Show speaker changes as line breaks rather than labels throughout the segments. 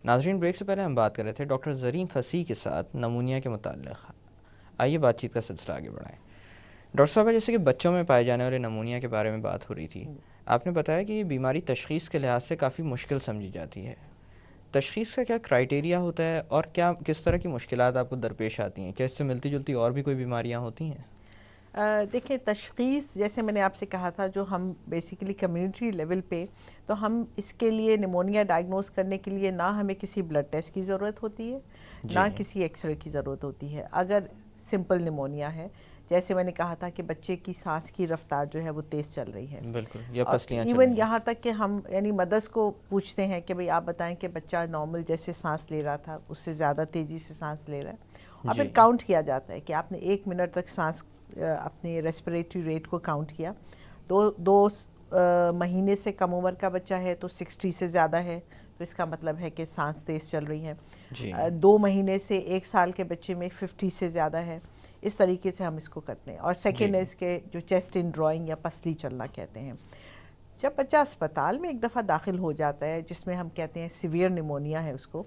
ناظرین، بریک سے پہلے ہم بات کر رہے تھے ڈاکٹر زرین فصیح کے ساتھ نمونیا کے متعلق. آئیے بات چیت کا سلسلہ آگے بڑھائیں. ڈاکٹر صاحب، جیسے کہ بچوں میں پائے جانے والے نمونیا کے بارے میں بات ہو رہی تھی، آپ نے بتایا کہ یہ بیماری تشخیص کے لحاظ سے کافی مشکل سمجھی جاتی ہے. تشخیص کا کیا کرائیٹیریا ہوتا ہے اور کس طرح کی مشکلات آپ کو درپیش آتی ہیں؟ کیا اس سے ملتی جلتی اور بھی کوئی بیماریاں ہوتی ہیں؟
دیکھیں، تشخیص جیسے میں نے آپ سے کہا تھا، جو ہم بیسیکلی کمیونٹی لیول پہ، تو ہم اس کے لیے نمونیا ڈائگنوز کرنے کے لیے نہ ہمیں کسی بلڈ ٹیسٹ کی ضرورت ہوتی ہے، نہ کسی ایکس رے کی ضرورت ہوتی ہے. اگر سمپل نمونیا ہے، جیسے میں نے کہا تھا کہ بچے کی سانس کی رفتار جو ہے وہ تیز چل رہی ہے،
بالکل، یا
اور
پسلیاں چل
ایون
رہی ہیں.
یہاں تک کہ ہم یعنی مدرس کو پوچھتے ہیں کہ بھئی آپ بتائیں کہ بچہ نارمل جیسے سانس لے رہا تھا اس سے زیادہ تیزی سے سانس لے رہا ہے، اور پھر کاؤنٹ کیا جاتا ہے کہ آپ نے 1 منٹ تک سانس اپنی ریسپریٹری ریٹ کو کاؤنٹ کیا. دو مہینے سے کم عمر کا بچہ ہے تو 60 سے زیادہ ہے، تو اس کا مطلب ہے کہ سانس تیز چل رہی ہے. 2 مہینے سے 1 سال کے بچے میں 50 سے زیادہ ہے. اس طریقے سے ہم اس کو کرتے ہیں. اور سیکنڈ ہے اس کے جو چیسٹ ان ڈرائنگ یا پسلی چلنا کہتے ہیں. جب بچہ اسپتال میں ایک دفعہ داخل ہو جاتا ہے، جس میں ہم کہتے ہیں سیویئر نمونیا ہے اس کو،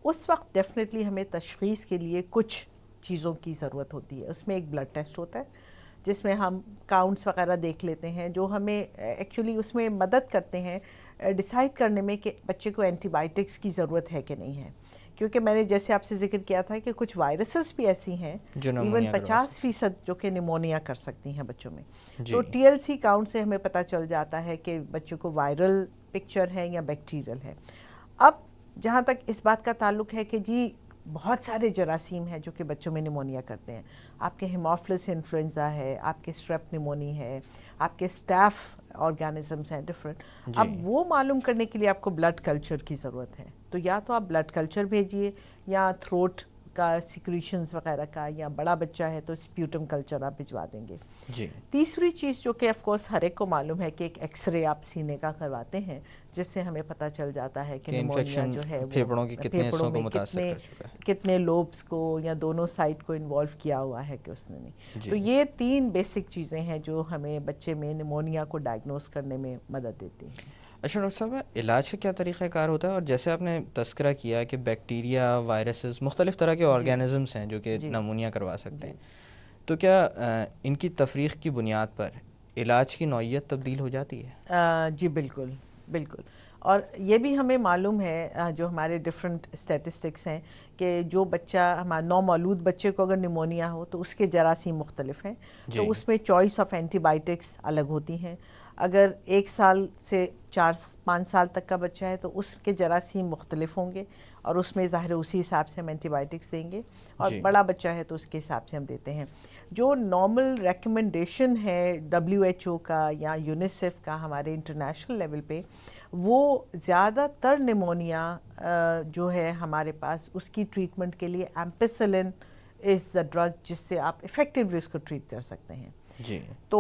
اس وقت ڈیفینیٹلی ہمیں تشخیص کے لیے کچھ چیزوں کی ضرورت ہوتی ہے. اس میں ایک بلڈ ٹیسٹ ہوتا ہے جس میں ہم کاؤنٹس وغیرہ دیکھ لیتے ہیں، جو ہمیں ایکچولی اس میں مدد کرتے ہیں ڈیسائیڈ کرنے میں کہ بچے کو اینٹی بائیوٹکس کی ضرورت ہے کہ نہیں ہے. کیونکہ میں نے جیسے آپ سے ذکر کیا تھا کہ کچھ وائرسز بھی ایسی ہیں ایون 50% جو کہ نمونیا کر سکتی ہیں بچوں میں. تو ٹی ایل سی کاؤنٹ سے ہمیں پتہ چل جاتا ہے کہ بچوں کو وائرل پکچر ہے یا بیکٹیریل ہے. اب جہاں تک اس بات کا تعلق ہے کہ جی بہت سارے جراثیم ہیں جو کہ بچوں میں نمونیا کرتے ہیں. آپ کے ہیموفلس انفلوئنزا ہے، آپ کے اسٹریپ نیمونی ہے، آپ کے اسٹاف آرگینزمس ہیں ڈفرینٹ. اب وہ معلوم کرنے کے لیے آپ کو بلڈ کلچر کی ضرورت ہے. تو یا تو آپ بلڈ کلچر بھیجیے، یا تھروٹ کا سیکریشنز وغیرہ کا، یا بڑا بچہ ہے تو سپیوٹم کلچر آپ بھجوا دیں گے. تیسری چیز جو کہ آف کورس ہر ایک کو معلوم ہے کہ ایک ایکس رے آپ سینے کا کرواتے ہیں، جس سے ہمیں پتہ چل جاتا ہے کہ نمونیا جو ہے وہ پھیپھڑوں میں کتنے لوبس کو یا دونوں سائڈ کو انوالو کیا ہوا ہے کہ اس نے نہیں. تو یہ 3 بیسک چیزیں ہیں جو ہمیں بچے میں نمونیا کو ڈائگنوز کرنے میں مدد دیتی ہیں.
اچھا ڈاکٹر صاحب، علاج کا کیا طریقہ کار ہوتا ہے؟ اور جیسے آپ نے تذکرہ کیا کہ بیکٹیریا، وائرسز، مختلف طرح کے آرگینزمس ہیں جو کہ نمونیا کروا سکتے ہیں، تو کیا ان کی تفریق کی بنیاد پر علاج کی نوعیت تبدیل ہو جاتی ہے؟
جی بالکل بالکل. اور یہ بھی ہمیں معلوم ہے جو ہمارے ڈفرینٹ اسٹیٹسٹکس ہیں کہ جو بچہ ہمارا نومولود بچے کو اگر نمونیا ہو تو اس کے جراثیم مختلف ہیں، تو اس میں چوائس آف اینٹی بائیوٹکس الگ ہوتی ہیں. اگر 1 سال سے 4-5 سال تک کا بچہ ہے تو اس کے جراثیم مختلف ہوں گے، اور اس میں ظاہر اسی حساب سے ہم اینٹی بائیوٹکس دیں گے. اور بڑا بچہ ہے تو اس کے حساب سے ہم دیتے ہیں. جو نارمل ریکمنڈیشن ہے WHO کا یا یونیسیف کا ہمارے انٹرنیشنل لیول پہ، وہ زیادہ تر نمونیا جو ہے ہمارے پاس اس کی ٹریٹمنٹ کے لیے ایمپیسلن از دا ڈرگ جس سے آپ افیکٹولی اس کو ٹریٹ کر سکتے ہیں. تو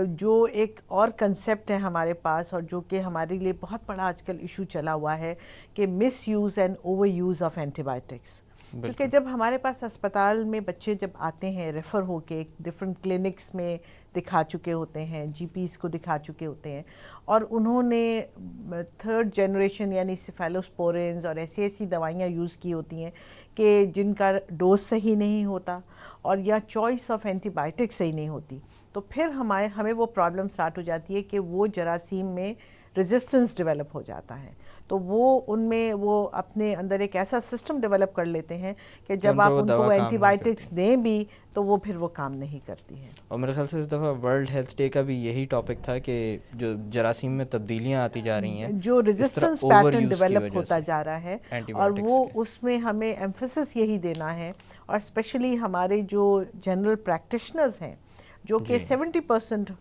جو ایک اور کنسیپٹ ہے ہمارے پاس، اور جو کہ ہمارے لیے بہت بڑا آج کل ایشو چلا ہوا ہے، کہ misuse and overuse of اینٹی بائیوٹکس. کیونکہ جب ہمارے پاس اسپتال میں بچے جب آتے ہیں ریفر ہو کے ڈفرینٹ کلینکس میں دکھا چکے ہوتے ہیں، جی پیز کو دکھا چکے ہوتے ہیں، اور انہوں نے 3rd جنریشن یعنی سیفیلوسپورینز اور ایسی دوائیاں یوز کی ہوتی ہیں کہ جن کا ڈوز صحیح نہیں ہوتا، اور یا چوائس آف اینٹی بائیوٹک صحیح نہیں ہوتی، تو پھر ہمیں وہ پرابلم سٹارٹ ہو جاتی ہے کہ وہ جراثیم میں ریزسٹنس ڈیولپ ہو جاتا ہے. تو وہ ان میں وہ اپنے اندر ایک ایسا سسٹم ڈیولپ کر لیتے ہیں کہ جب آپ ان کو اینٹی بائیوٹکس دیں بھی تو وہ پھر وہ کام نہیں کرتی ہیں.
اور میرے خیال سے اس دفعہ ورلڈ ہیلتھ ڈے کا بھی یہی ٹاپک تھا کہ جو جراثیم میں تبدیلیاں آتی جا رہی ہیں،
جو ریزسٹنس پیٹرن ڈیولپ ہوتا جا رہا ہے، اور وہ اس میں ہمیں ایمفیسس یہی دینا ہے. اور اسپیشلی ہمارے جو جنرل پریکٹیشنرز ہیں جو کہ 70%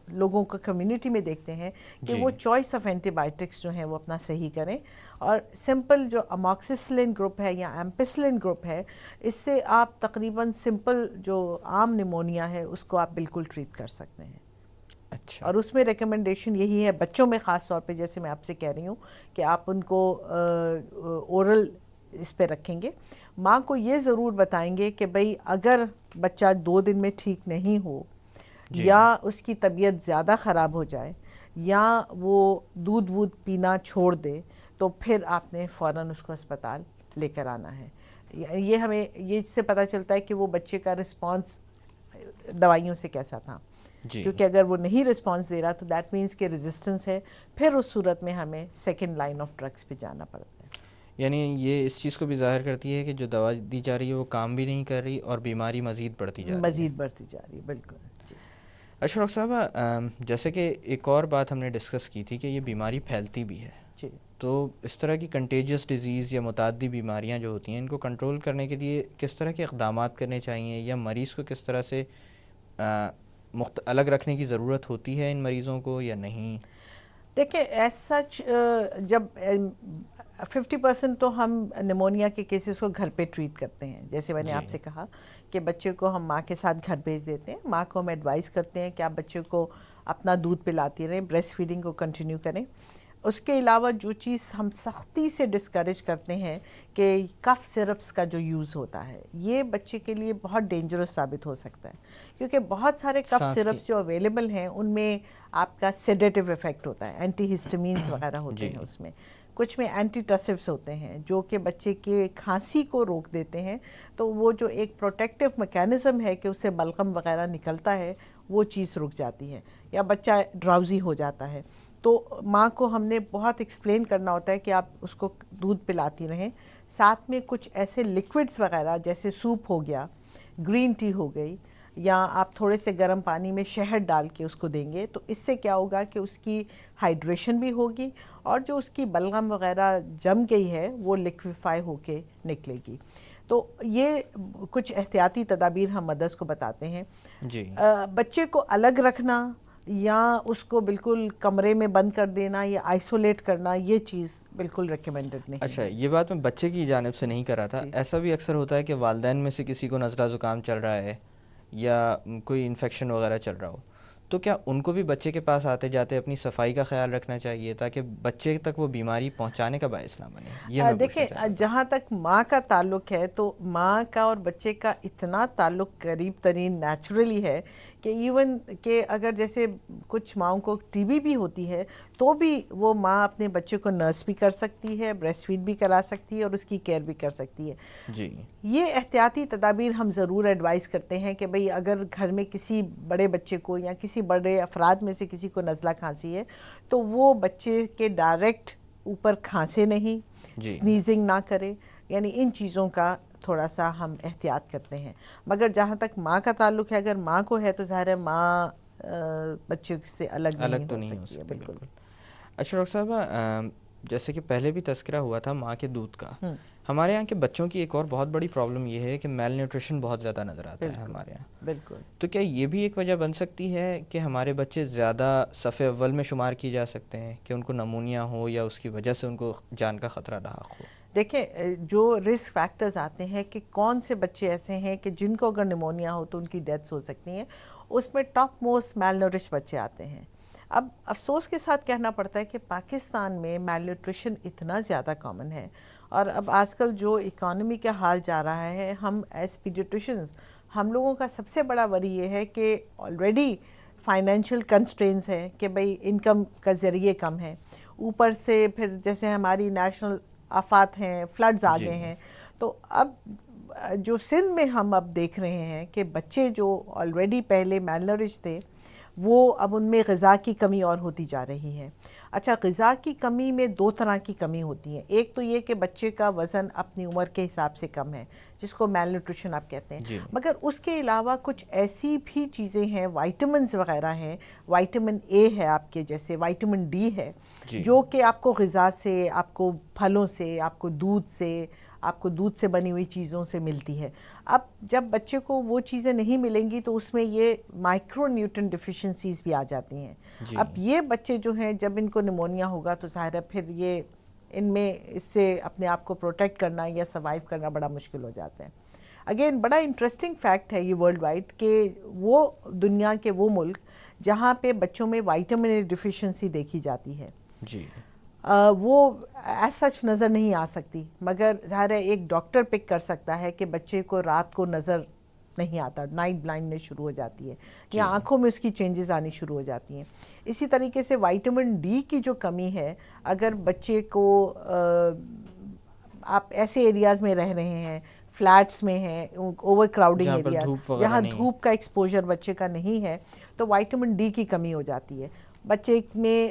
لوگوں کو کمیونٹی میں دیکھتے ہیں کہ وہ چوائس آف اینٹی بائیوٹکس جو ہیں وہ اپنا صحیح کریں. اور سمپل جو اماکسسلن گروپ ہے یا ایمپیسلن گروپ ہے، اس سے آپ تقریباً سمپل جو عام نمونیا ہے اس کو آپ بالکل ٹریٹ کر سکتے ہیں. اور اس میں ریکمنڈیشن یہی ہے بچوں میں خاص طور پہ، جیسے میں آپ سے کہہ رہی ہوں کہ آپ ان کو اورل اس پہ رکھیں گے. ماں کو یہ ضرور بتائیں گے کہ بھئی اگر بچہ 2 دن میں ٹھیک نہیں ہو، یا اس کی طبیعت زیادہ خراب ہو جائے، یا وہ دودھ پینا چھوڑ دے، تو پھر آپ نے فوراً اس کو اسپتال لے کر آنا ہے. یہ ہمیں یہ اس سے پتہ چلتا ہے کہ وہ بچے کا رسپانس دوائیوں سے کیسا تھا, کیونکہ اگر وہ نہیں رسپانس دے رہا تو دیٹ مینس کہ ریزسٹنس ہے, پھر اس صورت میں ہمیں سیکنڈ لائن آف ڈرگس پہ جانا پڑتا ہے.
یعنی یہ اس چیز کو بھی ظاہر کرتی ہے کہ جو دوا دی جا رہی ہے وہ کام بھی نہیں کر رہی اور بیماری مزید بڑھتی جا رہی ہے.
مزید بڑھتی جا رہی ہے, بالکل.
اچھا ڈاکٹر صاحبہ, جیسے کہ ایک اور بات ہم نے ڈسکس کی تھی کہ یہ بیماری پھیلتی بھی ہے, تو اس طرح کی کنٹیجس ڈیزیز یا متعدی بیماریاں جو ہوتی ہیں ان کو کنٹرول کرنے کے لیے کس طرح کے اقدامات کرنے چاہیے, یا مریض کو کس طرح سے الگ رکھنے کی ضرورت ہوتی ہے ان مریضوں کو یا نہیں؟
دیکھیں ایز سچ جب 50% تو ہم نمونیا کے کیسز کو گھر پہ ٹریٹ کرتے ہیں, جیسے میں نے آپ سے کہا کہ بچے کو ہم ماں کے ساتھ گھر بھیج دیتے ہیں. ماں کو ہم ایڈوائز کرتے ہیں کہ آپ بچے کو اپنا دودھ پلاتی رہیں, بریسٹ فیڈنگ کو کنٹینیو کریں. اس کے علاوہ جو چیز ہم سختی سے ڈسکریج کرتے ہیں کہ کف سرپس کا جو یوز ہوتا ہے, یہ بچے کے لیے بہت ڈینجرس ثابت ہو سکتا ہے, کیونکہ بہت سارے کف سرپس جو اویلیبل ہیں ان میں آپ کا سیڈیٹیو افیکٹ ہوتا ہے, اینٹی ہسٹامینز وغیرہ ہوتے ہیں اس میں, کچھ میں اینٹی ٹسیوس ہوتے ہیں جو کہ بچے کے کھانسی کو روک دیتے ہیں. تو وہ جو ایک پروٹیکٹیو میکینزم ہے کہ اسے بلغم وغیرہ نکلتا ہے, وہ چیز رک جاتی ہے, یا بچہ ڈراؤزی ہو جاتا ہے. تو ماں کو ہم نے بہت ایکسپلین کرنا ہوتا ہے کہ آپ اس کو دودھ پلاتی رہیں, ساتھ میں کچھ ایسے لیکوڈس وغیرہ جیسے سوپ ہو گیا, گرین ٹی ہو گئی, یا آپ تھوڑے سے گرم پانی میں شہد ڈال کے اس کو دیں گے, تو اس سے کیا ہوگا کہ اس کی ہائیڈریشن بھی ہوگی اور جو اس کی بلغم وغیرہ جم گئی ہے وہ لیکویفائی ہو کے نکلے گی. تو یہ کچھ احتیاطی تدابیر ہم مدرس کو بتاتے ہیں. بچے کو الگ رکھنا یا اس کو بالکل کمرے میں بند کر دینا یا آئسولیٹ کرنا, یہ چیز بالکل ریکمینڈڈ نہیں.
اچھا, یہ بات میں بچے کی جانب سے نہیں کر رہا تھا, ایسا بھی اکثر ہوتا ہے کہ والدین میں سے کسی کو نزلہ زکام چل رہا ہے یا کوئی انفیکشن وغیرہ چل رہا ہو, تو کیا ان کو بھی بچے کے پاس آتے جاتے اپنی صفائی کا خیال رکھنا چاہیے تاکہ بچے تک وہ بیماری پہنچانے کا باعث نہ بنے؟ یہ میں
دیکھیں, جہاں تک ماں کا تعلق ہے تو ماں کا اور بچے کا اتنا تعلق قریب ترین نیچرلی ہے کہ ایون کہ اگر جیسے کچھ ماؤں کو ٹی بی بھی ہوتی ہے تو بھی وہ ماں اپنے بچے کو نرس بھی کر سکتی ہے, بریسٹ فیڈ بھی کرا سکتی ہے اور اس کی کیئر بھی کر سکتی ہے. یہ احتیاطی تدابیر ہم ضرور ایڈوائز کرتے ہیں کہ بھئی اگر گھر میں کسی بڑے بچے کو یا کسی بڑے افراد میں سے کسی کو نزلہ کھانسی ہے تو وہ بچے کے ڈائریکٹ اوپر کھانسے نہیں, سنیزنگ نہ کرے, یعنی ان چیزوں کا تھوڑا سا ہم احتیاط کرتے ہیں. مگر جہاں تک ماں کا تعلق ہے, اگر ماں کو ہے تو ظاہر ہے ماں بچے سے الگ نہیں ہو سکتی ہے. بالکل.
اچھا ڈاکٹر صاحبہ, جیسے کہ پہلے بھی تذکرہ ہوا تھا ماں کے دودھ کا, ہمارے یہاں کے بچوں کی ایک اور بہت بڑی پرابلم یہ ہے کہ میل نیوٹریشن بہت زیادہ نظر آتا ہے ہمارے یہاں.
بالکل.
تو کیا یہ بھی ایک وجہ بن سکتی ہے کہ ہمارے بچے زیادہ صف اول میں شمار کیے جا سکتے ہیں کہ ان کو نمونیا ہو یا اس کی وجہ سے ان کو جان کا خطرہ لاحق ہو؟
دیکھیں, جو رسک فیکٹرز آتے ہیں کہ کون سے بچے ایسے ہیں کہ جن کو اگر نمونیا ہو تو ان کی ڈیتھس ہو سکتی ہیں, اس میں ٹاپ موسٹ میل نورش بچے آتے ہیں. اب افسوس کے ساتھ کہنا پڑتا ہے کہ پاکستان میں میل نیوٹریشن اتنا زیادہ کامن ہے, اور اب آج کل جو اکانومی کا حال جا رہا ہے, ہم ایز پیڈیٹریشنز ہم لوگوں کا سب سے بڑا وری یہ ہے کہ آلریڈی فائنینشیل کنسٹرینز ہیں کہ بھئی انکم کا ذریعے کم ہے, اوپر سے پھر جیسے ہماری نیشنل آفات ہیں, فلڈز آ گئے ہیں, تو اب جو سندھ میں ہم اب دیکھ رہے ہیں کہ بچے جو آلریڈی پہلے میل نورش تھے وہ اب ان میں غذا کی کمی اور ہوتی جا رہی ہے. اچھا, غذا کی کمی میں دو طرح کی کمی ہوتی ہے. ایک تو یہ کہ بچے کا وزن اپنی عمر کے حساب سے کم ہے, جس کو میل نیوٹریشن آپ کہتے ہیں, مگر اس کے علاوہ کچھ ایسی بھی چیزیں ہیں, وائٹامنز وغیرہ ہیں, وائٹامن اے ہے آپ کے, جیسے وائٹامن ڈی ہے, جو کہ آپ کو غذا سے, آپ کو پھلوں سے, آپ کو دودھ سے بنی ہوئی چیزوں سے ملتی ہے. اب جب بچے کو وہ چیزیں نہیں ملیں گی تو اس میں یہ مائکرو نیوٹرن ڈیفیشنسیز بھی آ جاتی ہیں. اب یہ بچے جو ہیں جب ان کو نمونیا ہوگا تو ظاہر ہے پھر یہ ان میں اس سے اپنے آپ کو پروٹیکٹ کرنا یا سروائیو کرنا بڑا مشکل ہو جاتا ہے. اگین بڑا انٹرسٹنگ فیکٹ ہے یہ ورلڈ وائڈ کہ وہ دنیا کے وہ ملک جہاں پہ بچوں میں وائٹامن اے ڈیفیشنسی دیکھی جاتی ہے, وہ ایز سچ نظر نہیں آ سکتی, مگر ظاہر ہے ایک ڈاکٹر پک کر سکتا ہے کہ بچے کو رات کو نظر نہیں آتا, نائٹ بلائنڈنس شروع ہو جاتی ہے, یا آنکھوں میں اس کی چینجز آنی شروع ہو جاتی ہیں. اسی طریقے سے وائٹامن ڈی کی جو کمی ہے, اگر بچے کو آپ ایسے ایریاز میں رہ رہے ہیں, فلیٹس میں ہیں, اوور کراؤڈنگ ایریا, جہاں دھوپ کا ایکسپوجر بچے کا نہیں ہے, تو وائٹامن ڈی کی کمی ہو جاتی ہے بچے میں.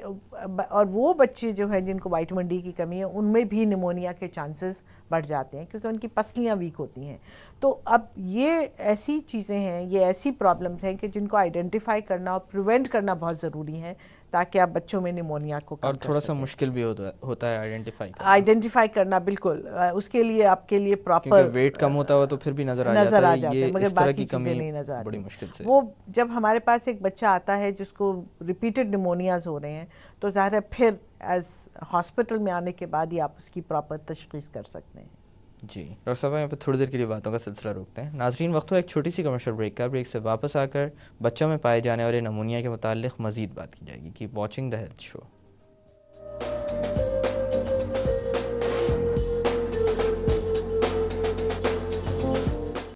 اور وہ بچے جو ہیں جن کو وائٹامن ڈی کی کمی ہے, ان میں بھی نمونیا کے چانسز بڑھ جاتے ہیں, کیونکہ ان کی پسلیاں ویک ہوتی ہیں. تو اب یہ ایسی چیزیں ہیں, یہ ایسی پرابلمس ہیں کہ جن کو آئیڈینٹیفائی کرنا اور پریونٹ کرنا بہت ضروری ہے, تاکہ آپ بچوں میں نمونیا کو کم کر سکیں.
اور تھوڑا سا مشکل بھی ہوتا ہے
آئیڈینٹیفائی کرنا. بالکل, اس کے لیے آپ کے لیے پراپر,
کیونکہ ویٹ کم ہوتا ہوا تو پھر بھی نظر آ جاتا ہے, یہ
مگر
اس طرح
باقی
کی
چیزیں
کمی
نہیں نظر آتی.
بڑی مشکل سے.
وہ جب ہمارے پاس ایک بچہ آتا ہے جس کو ریپیٹڈ نمونیاز ہو رہے ہیں, تو ظاہر ہے پھر ایز ہاسپٹل میں آنے کے بعد ہی آپ اس کی پراپر تشخیص کر سکتے ہیں.
جی ڈاکٹر صاحب, یہاں پہ تھوڑی دیر کے لیے باتوں کا سلسلہ روکتے ہیں. ناظرین, وقت ہو ایک چھوٹی سی کمرشل بریک کا. بریک سے واپس آ کر بچوں میں پائے جانے والے نمونیا کے متعلق مزید بات کی جائے گی. Keep watching the health show.